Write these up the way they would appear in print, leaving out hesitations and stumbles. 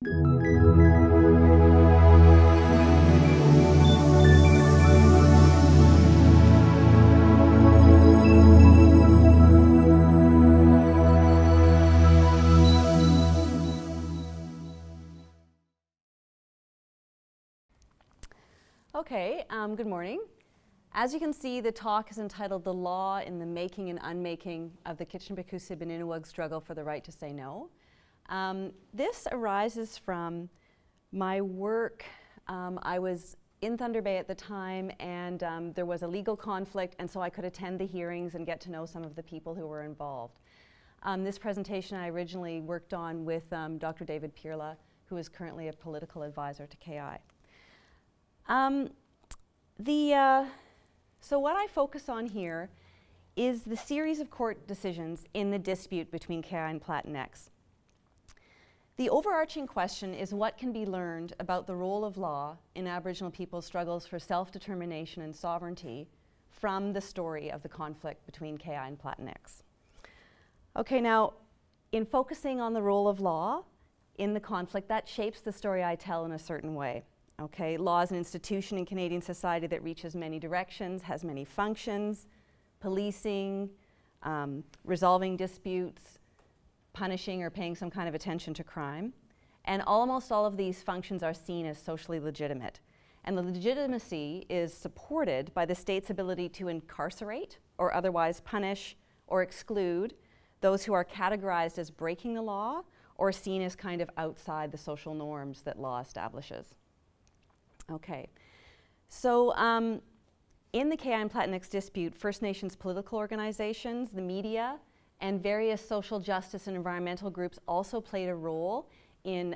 Okay, good morning. As you can see, the talk is entitled The Law in the Making and Unmaking of the Kitchenuhmaykoosib Inninuwug Struggle for the Right to Say No. This arises from my work. I was in Thunder Bay at the time, and there was a legal conflict, and so I could attend the hearings and get to know some of the people who were involved. This presentation I originally worked on with Dr. David Pirla, who is currently a political advisor to KI. So what I focus on here is the series of court decisions in the dispute between KI and Platinx. The overarching question is what can be learned about the role of law in Aboriginal people's struggles for self-determination and sovereignty from the story of the conflict between KI and Platinx. Okay, now, in focusing on the role of law in the conflict, that shapes the story I tell in a certain way. Okay, law is an institution in Canadian society that reaches many directions, has many functions: policing, resolving disputes, punishing or paying some kind of attention to crime. And almost all of these functions are seen as socially legitimate. And the legitimacy is supported by the state's ability to incarcerate or otherwise punish or exclude those who are categorized as breaking the law or seen as kind of outside the social norms that law establishes. Okay, so in the KI and Platinx dispute, First Nations political organizations, the media, and various social justice and environmental groups also played a role in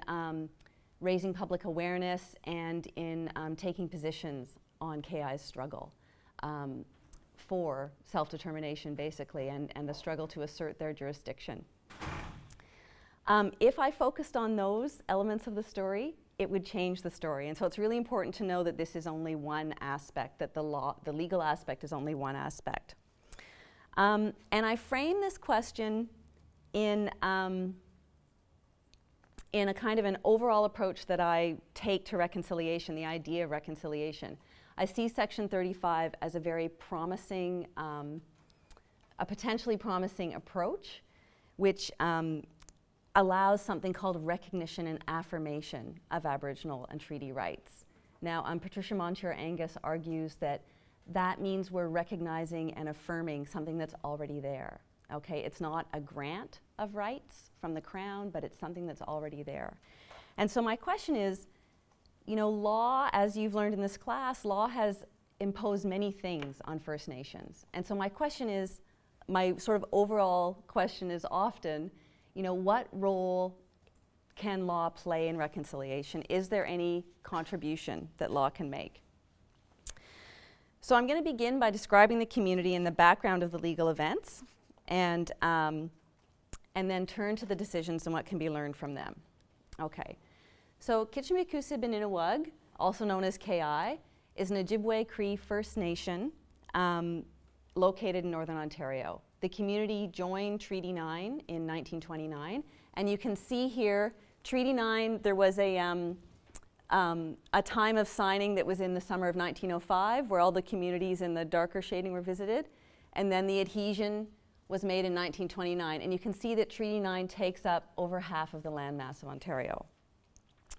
raising public awareness and in taking positions on KI's struggle for self-determination, basically, and the struggle to assert their jurisdiction. If I focused on those elements of the story, it would change the story. And so it's really important to know that this is only one aspect, that the legal aspect is only one aspect. And I frame this question in a kind of an overall approach that I take to reconciliation, the idea of reconciliation. I see Section 35 as a very promising, a potentially promising approach, which allows something called recognition and affirmation of Aboriginal and treaty rights. Now, Patricia Monteiro-Angus argues that that means we're recognizing and affirming something that's already there. Okay, it's not a grant of rights from the Crown, but it's something that's already there. And so my question is, you know, law, as you've learned in this class, law has imposed many things on First Nations. And so my question is, my sort of overall question is often, you know, what role can law play in reconciliation? Is there any contribution that law can make? So I'm going to begin by describing the community and the background of the legal events, and then turn to the decisions and what can be learned from them. Okay, so Kitchenuhmaykoosib Inninuwug, also known as KI, is an Ojibwe Cree First Nation located in Northern Ontario. The community joined Treaty 9 in 1929, and you can see here, Treaty 9, there was a time of signing that was in the summer of 1905, where all the communities in the darker shading were visited, and then the adhesion was made in 1929, and you can see that Treaty 9 takes up over half of the landmass of Ontario.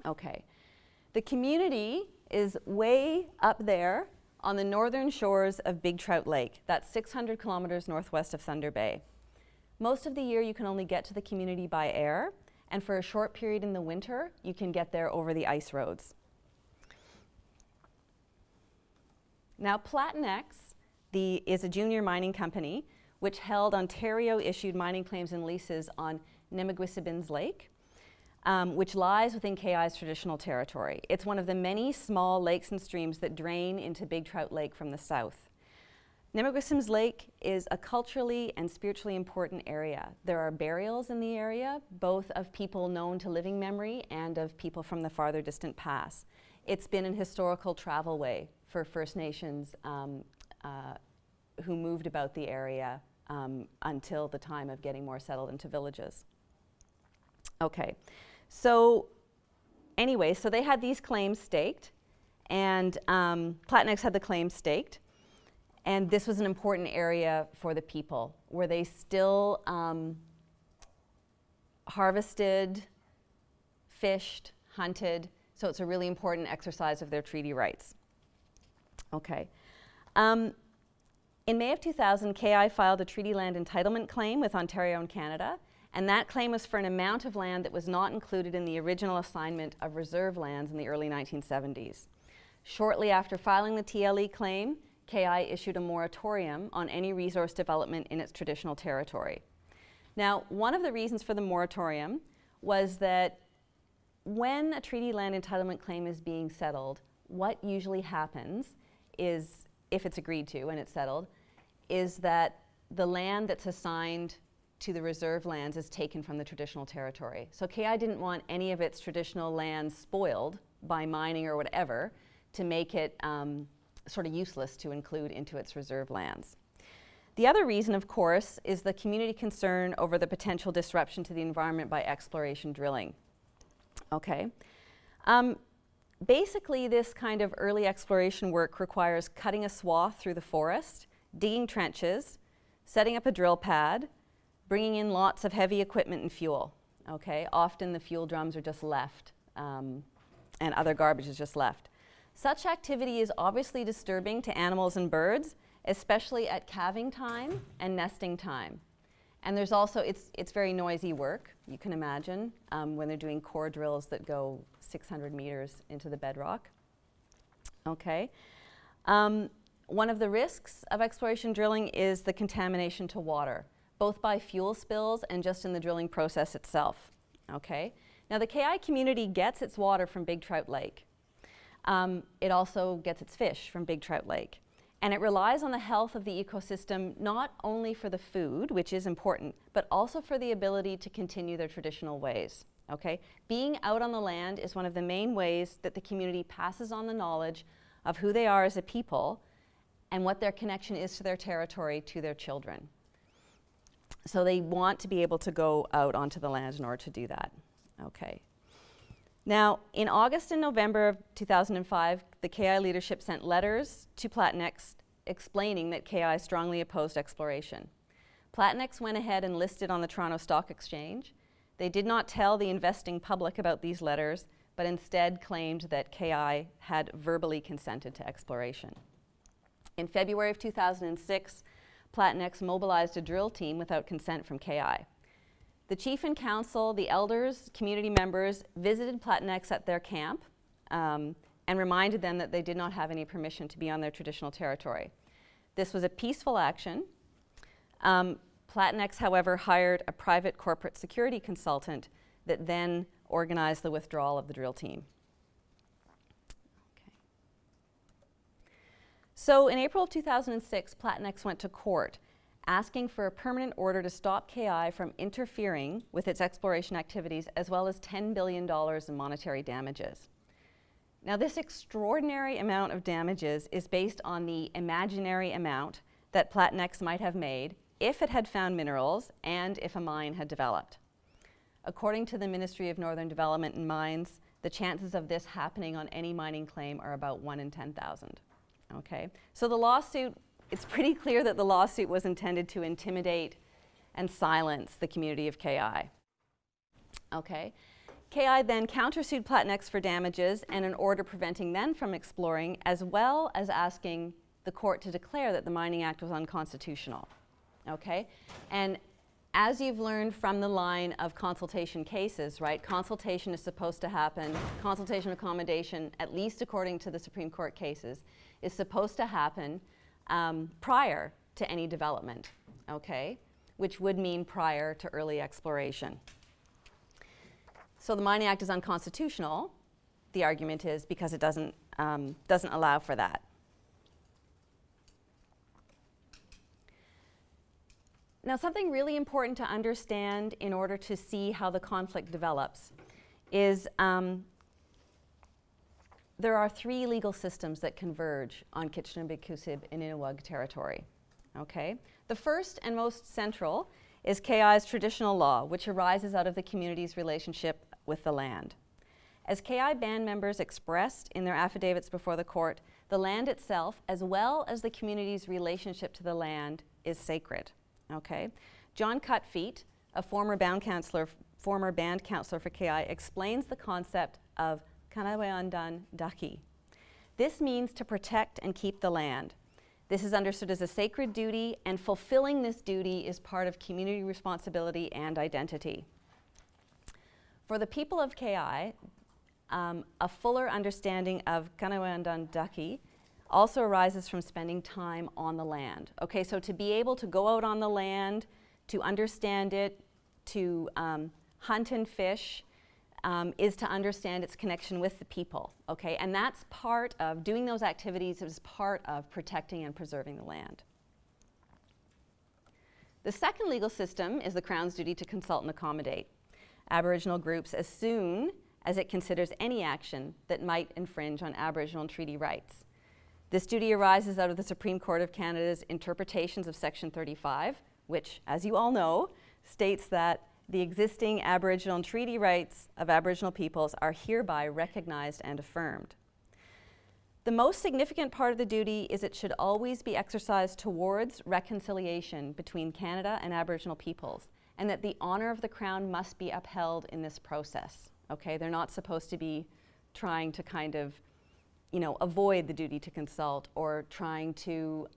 Okay, the community is way up there on the northern shores of Big Trout Lake. That's 600 kilometers northwest of Thunder Bay. Most of the year you can only get to the community by air, and for a short period in the winter you can get there over the ice roads. Now Platinx is a junior mining company which held Ontario-issued mining claims and leases on Untitled Lake, which lies within KI's traditional territory. It's one of the many small lakes and streams that drain into Big Trout Lake from the south. Untitled Lake is a culturally and spiritually important area. There are burials in the area, both of people known to living memory and of people from the farther distant past. It's been an historical travel way for First Nations who moved about the area until the time of getting more settled into villages. Okay, so Anyway, so they had these claims staked, and Platinx had the claims staked. And this was an important area for the people, where they still harvested, fished, hunted. So it's a really important exercise of their treaty rights. Okay. In May of 2000, KI filed a treaty land entitlement claim with Ontario and Canada, and that claim was for an amount of land that was not included in the original assignment of reserve lands in the early 1970s. Shortly after filing the TLE claim, KI issued a moratorium on any resource development in its traditional territory. Now, one of the reasons for the moratorium was that when a treaty land entitlement claim is being settled, what usually happens is, if it's agreed to and it's settled, is that the land that's assigned to the reserve lands is taken from the traditional territory. So KI didn't want any of its traditional lands spoiled by mining or whatever to make it sort of useless to include into its reserve lands. The other reason, of course, is the community concern over the potential disruption to the environment by exploration drilling. Okay. Basically, this kind of early exploration work requires cutting a swath through the forest, digging trenches, setting up a drill pad, bringing in lots of heavy equipment and fuel. Okay. Often the fuel drums are just left, and other garbage is just left. Such activity is obviously disturbing to animals and birds, especially at calving time and nesting time. And there's also, it's very noisy work, you can imagine, when they're doing core drills that go 600 meters into the bedrock. Okay. One of the risks of exploration drilling is the contamination to water, both by fuel spills and just in the drilling process itself. Okay. Now the KI community gets its water from Big Trout Lake. It also gets its fish from Big Trout Lake. And it relies on the health of the ecosystem not only for the food, which is important, but also for the ability to continue their traditional ways. Okay? Being out on the land is one of the main ways that the community passes on the knowledge of who they are as a people and what their connection is to their territory to their children. So they want to be able to go out onto the land in order to do that. Okay. Now, in August and November of 2005, the KI leadership sent letters to Platinx explaining that KI strongly opposed exploration. Platinx went ahead and listed on the Toronto Stock Exchange. They did not tell the investing public about these letters, but instead claimed that KI had verbally consented to exploration. In February of 2006, Platinx mobilized a drill team without consent from KI. The chief and council, the elders, community members visited Platinx at their camp and reminded them that they did not have any permission to be on their traditional territory. This was a peaceful action. Platinx, however, hired a private corporate security consultant that then organized the withdrawal of the drill team. Okay. So in April of 2006, Platinx went to court asking for a permanent order to stop KI from interfering with its exploration activities, as well as $10 billion in monetary damages. Now, this extraordinary amount of damages is based on the imaginary amount that Platinx might have made if it had found minerals and if a mine had developed. According to the Ministry of Northern Development and Mines, the chances of this happening on any mining claim are about 1 in 10,000. Okay? So the lawsuit, it's pretty clear that the lawsuit was intended to intimidate and silence the community of KI. Okay. KI then countersued Platinx for damages and an order preventing them from exploring, as well as asking the court to declare that the Mining Act was unconstitutional. Okay. And as you've learned from the line of consultation cases, right, consultation is supposed to happen, consultation accommodation, at least according to the Supreme Court cases, is supposed to happen prior to any development, okay, which would mean prior to early exploration. So the Mining Act is unconstitutional, the argument is, because it doesn't allow for that. Now, something really important to understand in order to see how the conflict develops is there are 3 legal systems that converge on Kitchenuhmaykoosib Inninuwug territory. Okay? The first and most central is KI's traditional law, which arises out of the community's relationship with the land. As KI band members expressed in their affidavits before the court, the land itself, as well as the community's relationship to the land, is sacred. Okay? John Cutfeet, a former band counselor for KI, explains the concept of Kitchenuhmaykoosib Inninuwug. This means to protect and keep the land. This is understood as a sacred duty, and fulfilling this duty is part of community responsibility and identity. For the people of KI, a fuller understanding of Kitchenuhmaykoosib Inninuwug also arises from spending time on the land. Okay, so to be able to go out on the land, to understand it, to hunt and fish, is to understand its connection with the people, okay? And that's part of doing those activities, is part of protecting and preserving the land. The second legal system is the Crown's duty to consult and accommodate Aboriginal groups as soon as it considers any action that might infringe on Aboriginal and treaty rights. This duty arises out of the Supreme Court of Canada's interpretations of Section 35, which, as you all know, states that the existing Aboriginal and treaty rights of Aboriginal peoples are hereby recognized and affirmed. The most significant part of the duty is it should always be exercised towards reconciliation between Canada and Aboriginal peoples, and that the honor of the Crown must be upheld in this process. Okay, they're not supposed to be trying to kind of, you know, avoid the duty to consult or trying to,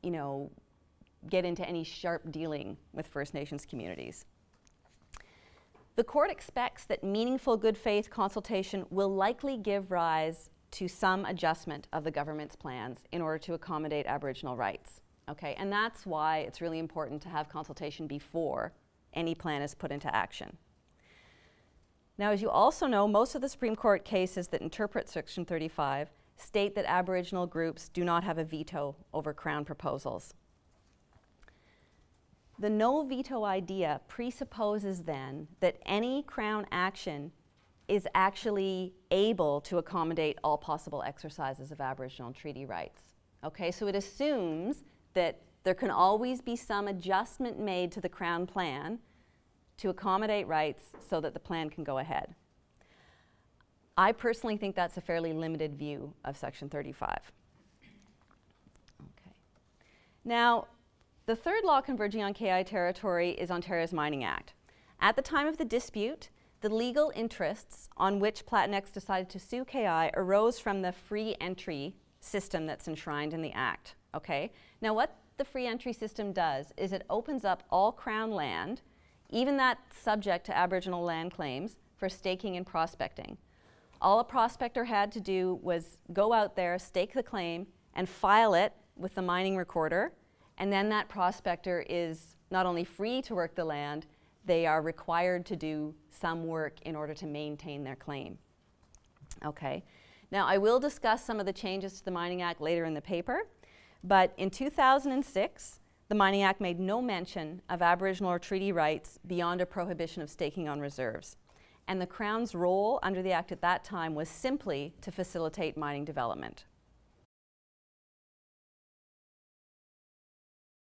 you know, get into any sharp dealing with First Nations communities. The court expects that meaningful good faith consultation will likely give rise to some adjustment of the government's plans in order to accommodate Aboriginal rights. Okay, and that's why it's really important to have consultation before any plan is put into action. Now, as you also know, most of the Supreme Court cases that interpret Section 35 state that Aboriginal groups do not have a veto over Crown proposals. The no veto idea presupposes then that any Crown action is actually able to accommodate all possible exercises of Aboriginal and treaty rights. Okay, so it assumes that there can always be some adjustment made to the Crown plan to accommodate rights so that the plan can go ahead. I personally think that's a fairly limited view of Section 35. Okay. Now, the third law converging on KI territory is Ontario's Mining Act. At the time of the dispute, the legal interests on which Platinx decided to sue KI arose from the free entry system that's enshrined in the Act. Okay? Now, what the free entry system does is it opens up all Crown land, even that subject to Aboriginal land claims, for staking and prospecting. All a prospector had to do was go out there, stake the claim, and file it with the mining recorder, and then that prospector is not only free to work the land, they are required to do some work in order to maintain their claim. Okay. Now, I will discuss some of the changes to the Mining Act later in the paper, but in 2006, the Mining Act made no mention of Aboriginal or treaty rights beyond a prohibition of staking on reserves. And the Crown's role under the Act at that time was simply to facilitate mining development.